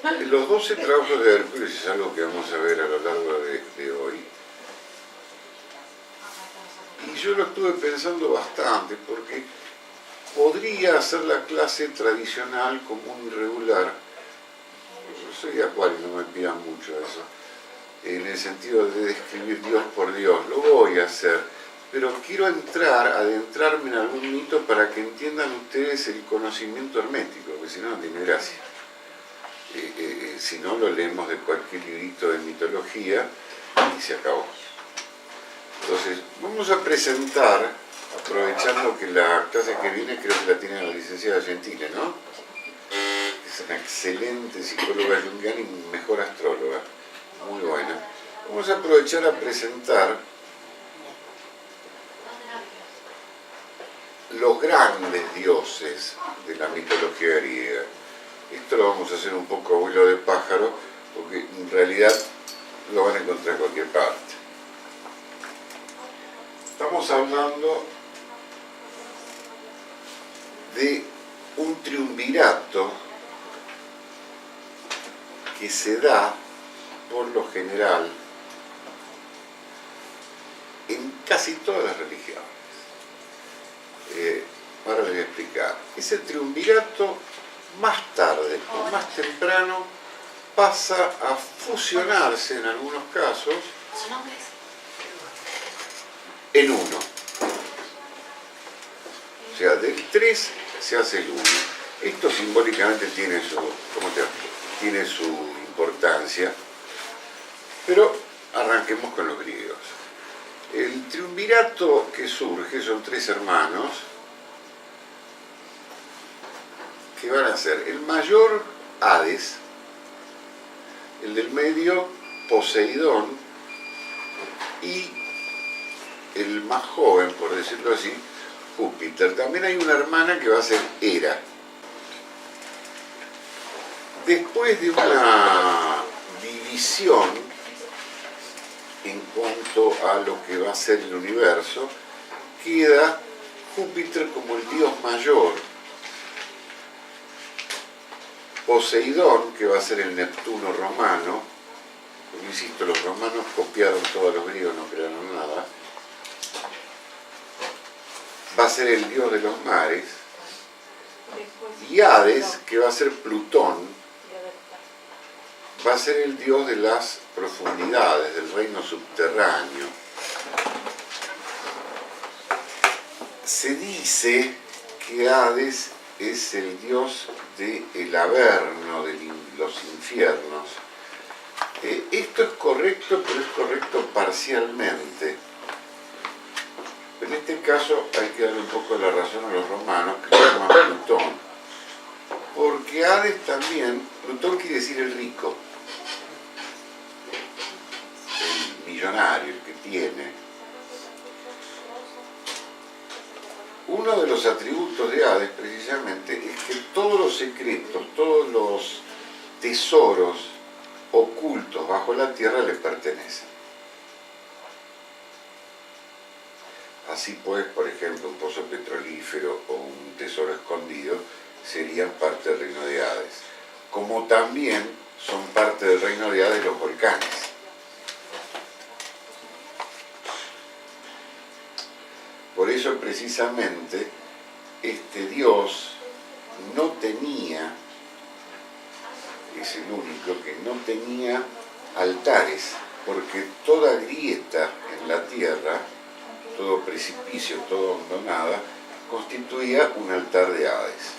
Los 12 trabajos de Hércules es algo que vamos a ver a lo largo de hoy. Y yo lo estuve pensando bastante porque podría hacer la clase tradicional, común y regular. Yo soy acuario, no me pidan mucho eso. En el sentido de describir Dios por Dios, lo voy a hacer. Pero quiero adentrarme en algún mito para que entiendan ustedes el conocimiento hermético, porque si no, no tiene gracia. Si no, lo leemos de cualquier librito de mitología y se acabó. Entonces, vamos a presentar, aprovechando que la clase que viene creo que la tiene la licenciada Gentile, ¿no? Es una excelente psicóloga junguiana y mejor astróloga, muy buena. Vamos a aprovechar a presentar los grandes dioses de la mitología griega. Esto lo vamos a hacer un poco a vuelo de pájaro, porque en realidad lo van a encontrar en cualquier parte. Estamos hablando de un triunvirato que se da, por lo general, en casi todas las religiones. Ahora les voy a explicar. Ese triunvirato, más tarde o más temprano, pasa a fusionarse en algunos casos en uno. O sea, del 3 se hace el 1. Esto simbólicamente tiene su importancia, pero arranquemos con los griegos. El triunvirato que surge son 3 hermanos que van a ser el mayor, Hades, el del medio, Poseidón, y el más joven, por decirlo así, Júpiter. También hay una hermana que va a ser Hera. Después de una división en cuanto a lo que va a ser el universo, queda Júpiter como el dios mayor, Poseidón, que va a ser el Neptuno romano, porque insisto, los romanos copiaron todos los griegos, no crearon nada, va a ser el dios de los mares, y Hades, que va a ser Plutón, va a ser el dios de las profundidades, del reino subterráneo. Se dice que Hades es el dios del Averno, de los infiernos. Esto es correcto, pero es correcto parcialmente. En este caso hay que darle un poco la razón a los romanos, que se llaman Plutón. Porque Hades también, Plutón quiere decir el rico, el millonario, el que tiene. Uno de los atributos de Hades, precisamente, es que todos los secretos, todos los tesoros ocultos bajo la tierra le pertenecen. Así pues, por ejemplo, un pozo petrolífero o un tesoro escondido serían parte del reino de Hades. Como también son parte del reino de Hades los volcanes. Por eso precisamente este dios no tenía, es el único que no tenía altares, porque toda grieta en la tierra, todo precipicio, toda hondonada, constituía un altar de Hades.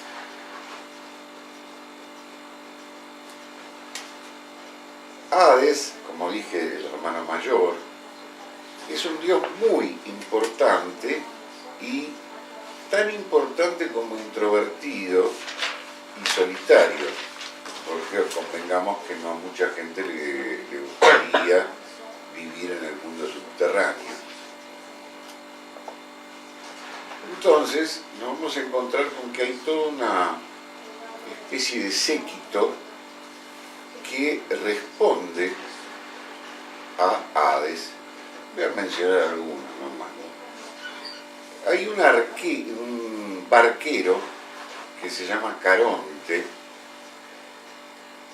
Hades, como dije, el hermano mayor, es un dios muy importante y tan importante como introvertido y solitario, porque convengamos que no a mucha gente le gustaría vivir en el mundo subterráneo. Entonces nos vamos a encontrar con que hay toda una especie de séquito que responde a Hades. Voy a mencionar algunos nomás. Hay un barquero que se llama Caronte,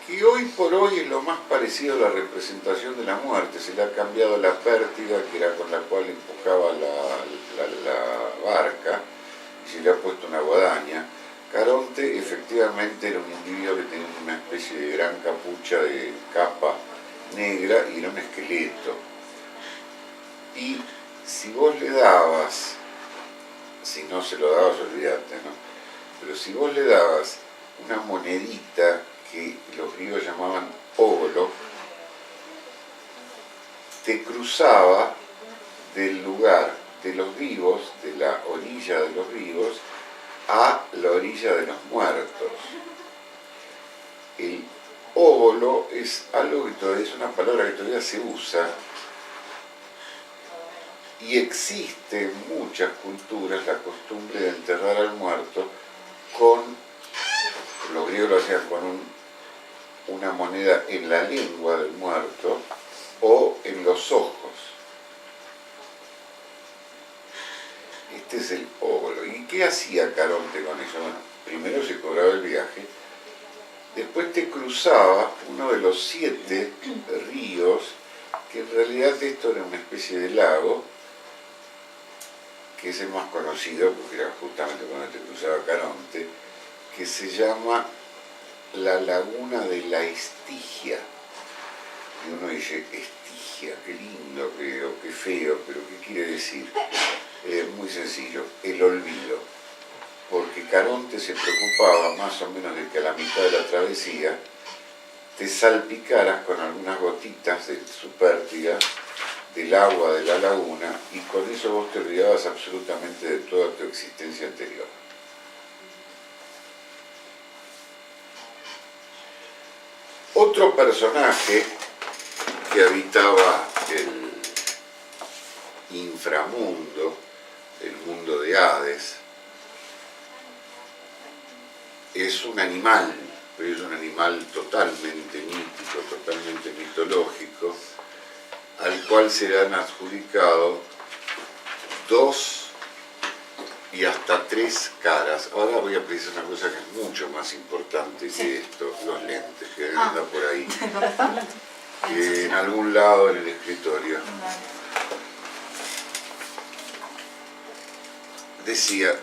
que hoy por hoy es lo más parecido a la representación de la muerte. Se le ha cambiado la pértiga, que era con la cual empujaba la barca, y se le ha puesto una guadaña. Caronte efectivamente era un individuo que tenía una especie de gran capucha de capa negra y era un esqueleto. Y si vos le dabas, si no se lo dabas, olvídate, ¿no? Pero si vos le dabas una monedita que los griegos llamaban óbolo, te cruzaba del lugar de los vivos, de la orilla de los vivos, a la orilla de los muertos. El óbolo es algo que todavía es una palabra que todavía se usa y existe en muchas culturas la costumbre de enterrar al muerto con, los griegos lo hacían con una moneda en la lengua del muerto o en los ojos. Este es el óbolo. ¿Y qué hacía Caronte con eso? Bueno, primero se cobraba el viaje, después te cruzaba uno de los 7 ríos, que en realidad esto era una especie de lago, que es el más conocido, porque era justamente cuando te cruzaba Caronte, que se llama la Laguna de la Estigia. Y uno dice, Estigia, qué lindo, qué feo, pero ¿qué quiere decir? Muy sencillo, el olvido. Porque Caronte se preocupaba más o menos de que a la mitad de la travesía te salpicaras con algunas gotitas de su pértiga, del agua de la laguna, y con eso vos te olvidabas absolutamente de toda tu existencia anterior. Otro personaje que habitaba el inframundo, el mundo de Hades, es un animal, pero es un animal totalmente mítico, totalmente mitológico, al cual se le han adjudicado 2 y hasta 3 caras. Ahora voy a precisar una cosa que es mucho más importante que esto, los lentes, que deben andar por ahí. ¿Dónde están? En algún lado en el escritorio. Decía,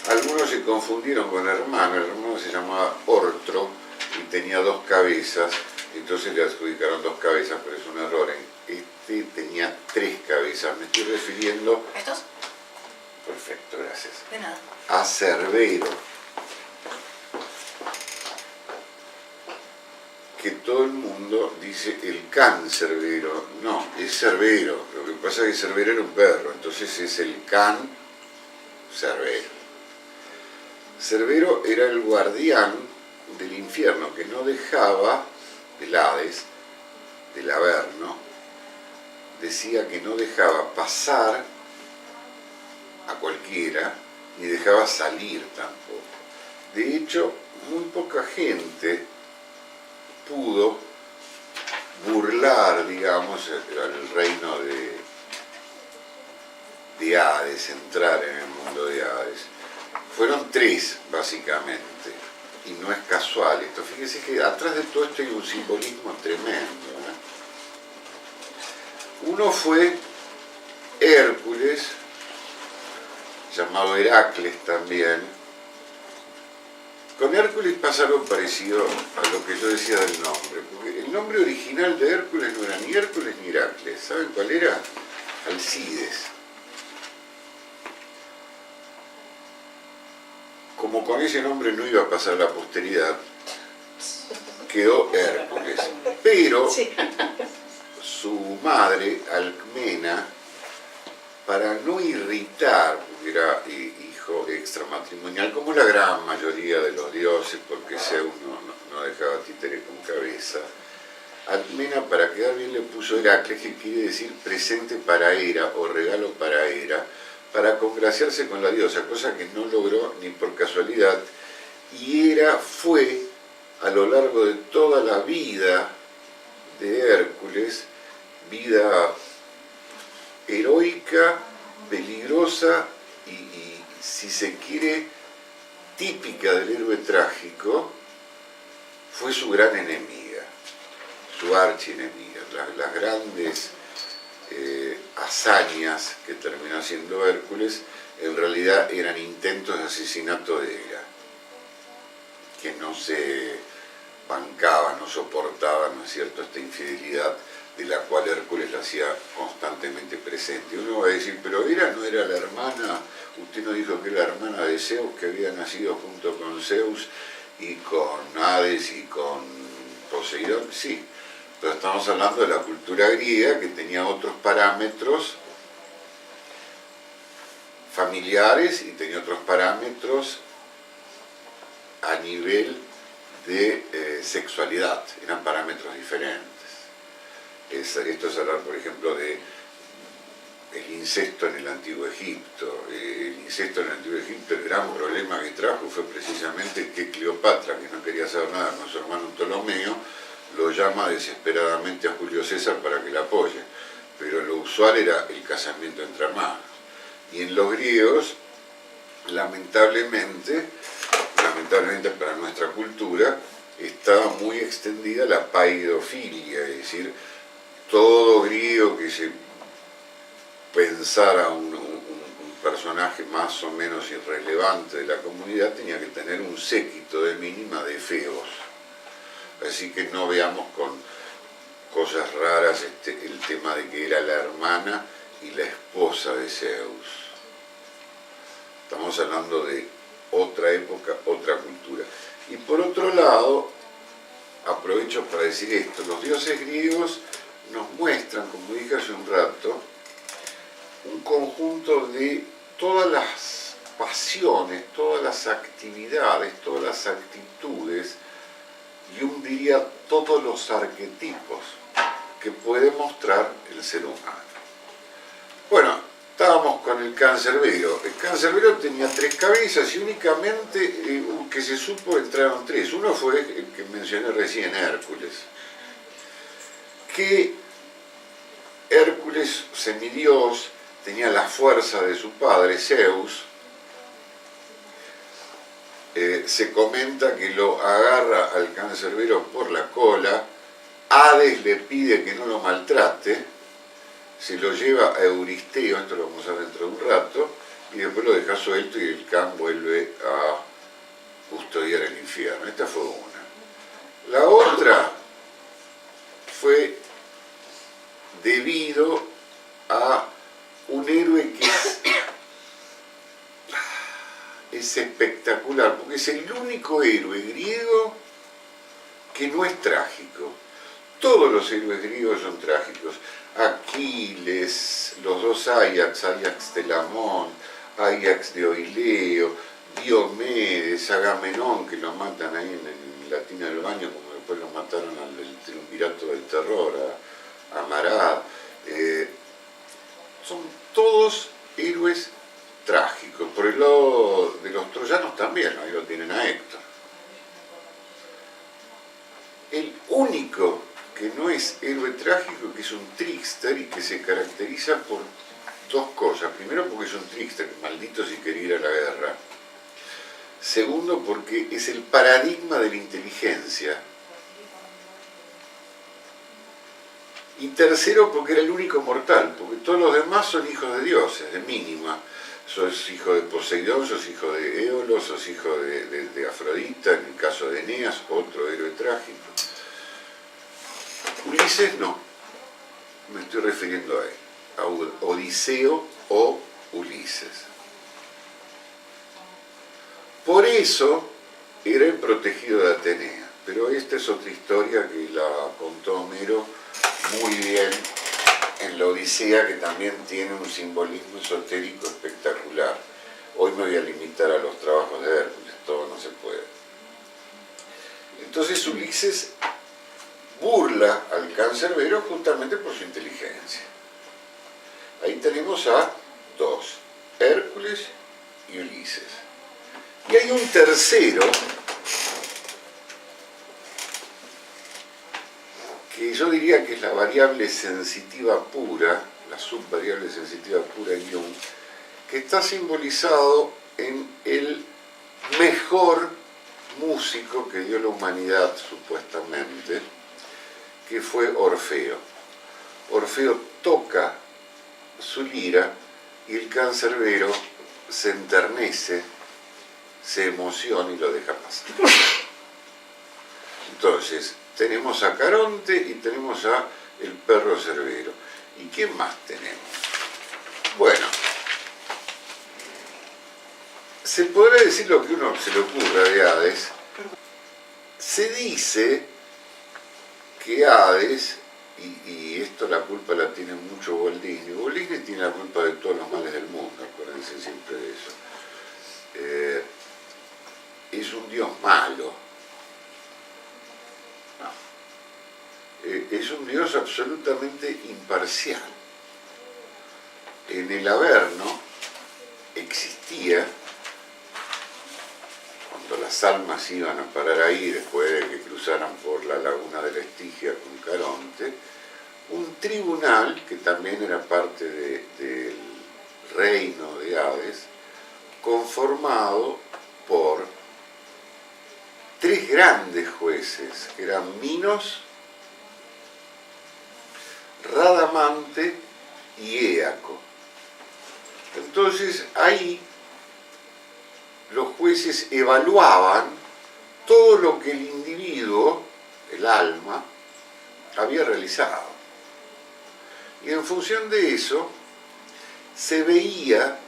algunos se confundieron con el hermano se llamaba Ortro y tenía 2 cabezas, entonces le adjudicaron 2 cabezas, pero es un error. Este tenía 3 cabezas, me estoy refiriendo... ¿Estos? Perfecto, gracias. De nada. A Cerbero. Que todo el mundo dice el can Cerbero. No, es Cerbero. Lo que pasa es que Cerbero era un perro, entonces es el can Cerbero. Cerbero era el guardián del infierno, que no dejaba, del Hades, del Averno, decía que no dejaba pasar a cualquiera, ni dejaba salir tampoco. De hecho, muy poca gente pudo burlar, digamos, el reino de Hades, entrar en el mundo de Hades. Fueron 3, básicamente, y no es casual esto. Fíjese que atrás de todo esto hay un simbolismo tremendo, ¿no? Uno fue Hércules, llamado Heracles también. Con Hércules pasa algo parecido a lo que yo decía del nombre, porque el nombre original de Hércules no era ni Hércules ni Heracles. ¿Saben cuál era? Alcides. Como con ese nombre no iba a pasar la posteridad, quedó Hércules. Pero su madre, Alcmena, para no irritar, porque era hijo extramatrimonial, como la gran mayoría de los dioses, porque Zeus no dejaba títere con cabeza, Alcmena, para quedar bien, le puso Heracles, que quiere decir presente para Hera o regalo para Hera, para congraciarse con la diosa, cosa que no logró ni por casualidad, y Hera fue, a lo largo de toda la vida de Hércules, vida heroica, peligrosa y, si se quiere, típica del héroe trágico, fue su gran enemiga, su archienemiga. Las grandes hazañas que terminó haciendo Hércules en realidad eran intentos de asesinato de Hera, que no se bancaba, no soportaba, ¿no es cierto?, esta infidelidad de la cual Hércules la hacía constantemente presente. Uno va a decir, pero Hera no era la hermana, usted no dijo que era la hermana de Zeus, que había nacido junto con Zeus y con Hades y con Poseidón. Sí, pero estamos hablando de la cultura griega, que tenía otros parámetros familiares y tenía otros parámetros a nivel de sexualidad, eran parámetros diferentes. Esto es hablar, por ejemplo, de el incesto en el Antiguo Egipto. El incesto en el Antiguo Egipto, el gran problema que trajo fue precisamente que Cleopatra, que no quería saber nada con su hermano Ptolomeo, lo llama desesperadamente a Julio César para que la apoye. Pero lo usual era el casamiento entre hermanos. Y en los griegos, lamentablemente para nuestra cultura, estaba muy extendida la paidofilia, es decir, todo griego que se pensara un personaje más o menos irrelevante de la comunidad tenía que tener un séquito de mínima de feos. Así que no veamos con cosas raras el tema de que era la hermana y la esposa de Zeus. Estamos hablando de otra época, otra cultura. Y por otro lado, aprovecho para decir esto, los dioses griegos nos muestran, como dije hace un rato, un conjunto de todas las pasiones, todas las actividades, todas las actitudes, y diría todos los arquetipos que puede mostrar el ser humano. Bueno, estábamos con el cancerbero. El cancerbero tenía 3 cabezas y únicamente, que se supo, entraron 3. Uno fue el que mencioné recién, Hércules. Que Hércules, semidios, tenía la fuerza de su padre, Zeus. Se comenta que lo agarra al cancerbero por la cola, Hades le pide que no lo maltrate, se lo lleva a Euristeo, esto lo vamos a ver dentro de un rato, y después lo deja suelto y el Can vuelve a custodiar el infierno. Esta fue una. La otra fue debido a un héroe que es espectacular, porque es el único héroe griego que no es trágico. Todos los héroes griegos son trágicos. Aquiles, los 2 Ajax, Ajax Telamón, Ajax de Oileo, Diomedes, Agamenón, que lo matan ahí en la tina del baño, como después lo mataron al triunvirato del terror, a Marad. Son todos héroes trágicos. Por el lado de los troyanos también, ahí lo tienen a Héctor. El único que no es héroe trágico, que es un trickster y que se caracteriza por 2 cosas. Primero, porque es un trickster, maldito si quería ir a la guerra. Segundo, porque es el paradigma de la inteligencia. Y tercero, porque era el único mortal, porque todos los demás son hijos de dioses, de mínima. Sos hijo de Poseidón, sos hijo de Éolo, sos hijo de Afrodita, en el caso de Eneas, otro héroe trágico. Ulises no, me estoy refiriendo a él, a Odiseo o Ulises. Por eso era el protegido de Atenea, pero esta es otra historia que la contó Homero muy bien en la Odisea, que también tiene un simbolismo esotérico espectacular. Hoy me voy a limitar a los trabajos de Hércules, todo no se puede. Entonces Ulises burla al cancerbero justamente por su inteligencia. Ahí tenemos a 2, Hércules y Ulises. Y hay un tercero que yo diría que es la variable sensitiva pura, la subvariable sensitiva pura en Jung, que está simbolizado en el mejor músico que dio la humanidad, supuestamente, que fue Orfeo. Orfeo toca su lira y el cancerbero se enternece, se emociona y lo deja pasar. Entonces, tenemos a Caronte y tenemos a el perro Cerbero. ¿Y quién más tenemos? Bueno, se podrá decir lo que uno se le ocurra de Hades. Se dice que Hades, y esto la culpa la tiene mucho Walt Disney. Walt Disney tiene la culpa de todos los males del mundo, acuérdense siempre de eso. Es un dios malo. Es un dios absolutamente imparcial. En el Averno existía, cuando las almas iban a parar ahí, después de que cruzaran por la laguna de la Estigia con Caronte, un tribunal, que también era parte del reino de Hades, conformado por 3 grandes jueces, que eran Minos, Radamante y Éaco. Entonces ahí los jueces evaluaban todo lo que el individuo, el alma, había realizado. Y en función de eso se veía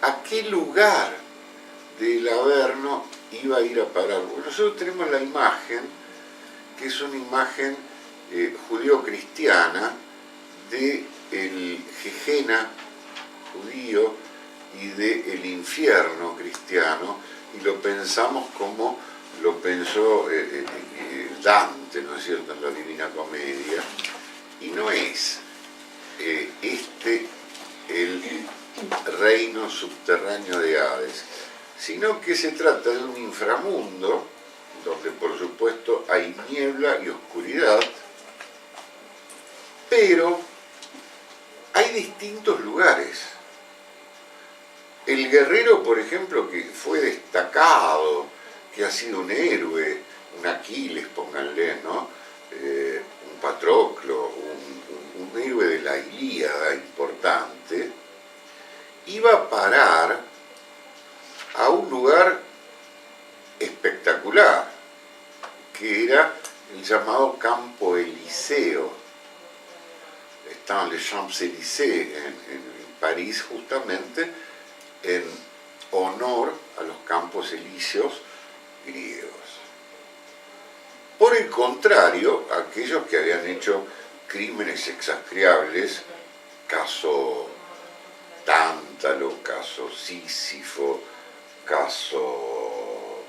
a qué lugar del Averno iba a ir a parar. Nosotros tenemos la imagen, que es una imagen judío-cristiana del Gegena judío y del infierno cristiano, y lo pensamos como lo pensó Dante, ¿no es cierto?, en la Divina Comedia, y no es el reino subterráneo de Hades, sino que se trata de un inframundo donde por supuesto hay niebla y oscuridad, pero hay distintos lugares. El guerrero, por ejemplo, que fue destacado, que ha sido un héroe, un Aquiles, pónganle, ¿no? Un Patroclo, un héroe de la Ilíada importante, iba a parar a un lugar espectacular, que era el llamado Campo Elíseo. Está en les Champs-Élysées, en París, justamente, en honor a los campos elíseos griegos. Por el contrario, aquellos que habían hecho crímenes execrables, caso Tántalo, caso Sísifo, caso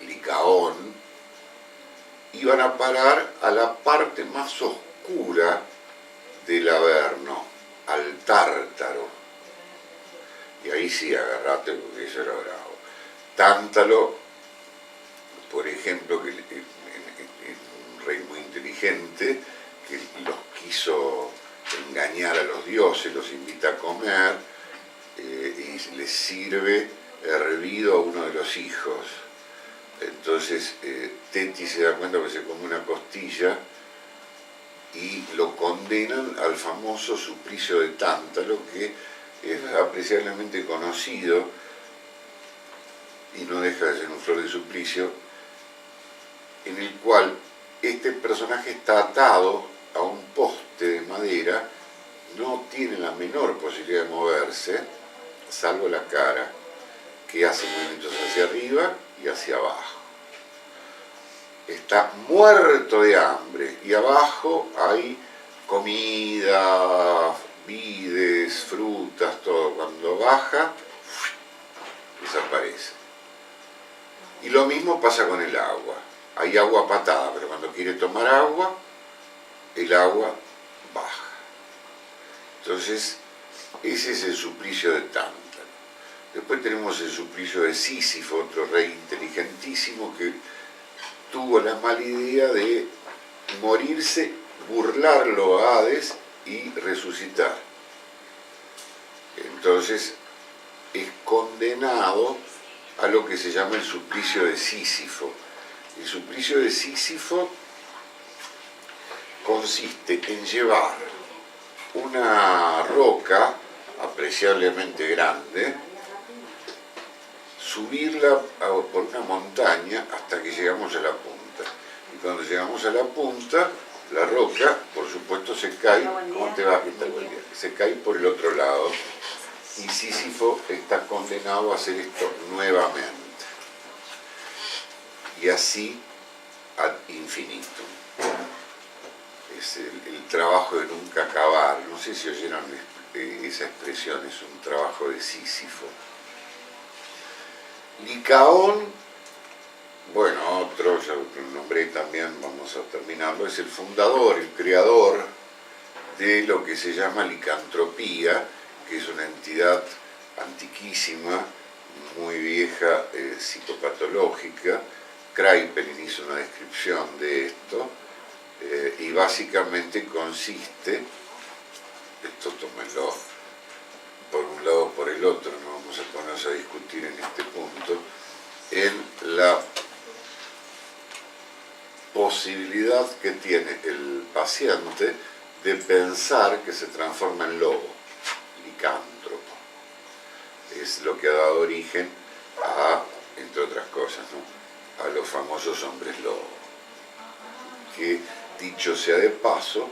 Licaón, iban a parar a la parte más oscura del Averno, al Tártaro. Y ahí sí, agarrate, porque eso era bravo. Tántalo, por ejemplo, que un rey muy inteligente, que los quiso engañar a los dioses, los invita a comer, y les sirve hervido a uno de los hijos. Entonces Tetis se da cuenta que se come una costilla y lo condenan al famoso suplicio de Tántalo, que es apreciablemente conocido y no deja de ser un flor de suplicio, en el cual este personaje está atado a un poste de madera, no tiene la menor posibilidad de moverse, salvo la cara, que hace movimientos hacia arriba y hacia abajo. Está muerto de hambre y abajo hay comida, vides, frutas, todo. Cuando baja, desaparece. Y lo mismo pasa con el agua. Hay agua patada, pero cuando quiere tomar agua, el agua baja. Entonces, ese es el suplicio de Tántalo. Después tenemos el suplicio de Sísifo, otro rey inteligentísimo que tuvo la mala idea de morirse, burlarlo a Hades y resucitar. Entonces es condenado a lo que se llama el suplicio de Sísifo. El suplicio de Sísifo consiste en llevar una roca apreciablemente grande, subirla por una montaña hasta que llegamos a la punta. Y cuando llegamos a la punta, la roca, por supuesto, se cae. ¿Cómo te va? ¿Qué tal? Buen día. Se cae por el otro lado. Y Sísifo está condenado a hacer esto nuevamente. Y así ad infinitum. Es el trabajo de nunca acabar. No sé si oyeron esa expresión, es un trabajo de Sísifo. Licaón, bueno, otro, ya lo nombré también, vamos a terminarlo, es el fundador, el creador de lo que se llama licantropía, que es una entidad antiquísima, muy vieja, psicopatológica. Kraepelin hizo una descripción de esto, y básicamente consiste, esto tómenlo por un lado o por el otro, no vamos a ponernos a discutir en este punto, en la posibilidad que tiene el paciente de pensar que se transforma en lobo, licántropo. Es lo que ha dado origen a, entre otras cosas, ¿no?, a los famosos hombres lobo, que, dicho sea de paso,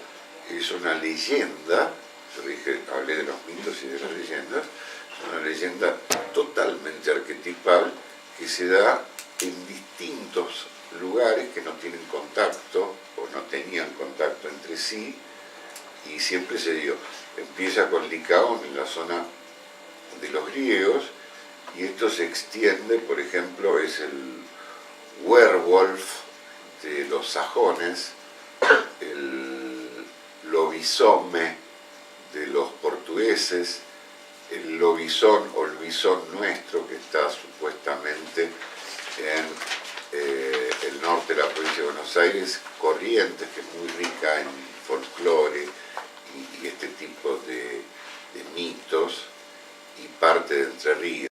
es una leyenda. Yo dije, hablé de los mitos y de las leyendas, es una leyenda totalmente arquetipal que se da en distintos lugares que no tienen contacto o no tenían contacto entre sí, y siempre se dio. Empieza con Licaón en la zona de los griegos, y esto se extiende, por ejemplo, es el werewolf de los sajones, el lobisome de los portugueses, el lobizón o el bisón nuestro, que está supuestamente en el norte de la provincia de Buenos Aires, Corrientes, que es muy rica en folclore y este tipo de mitos, y parte de Entre Ríos.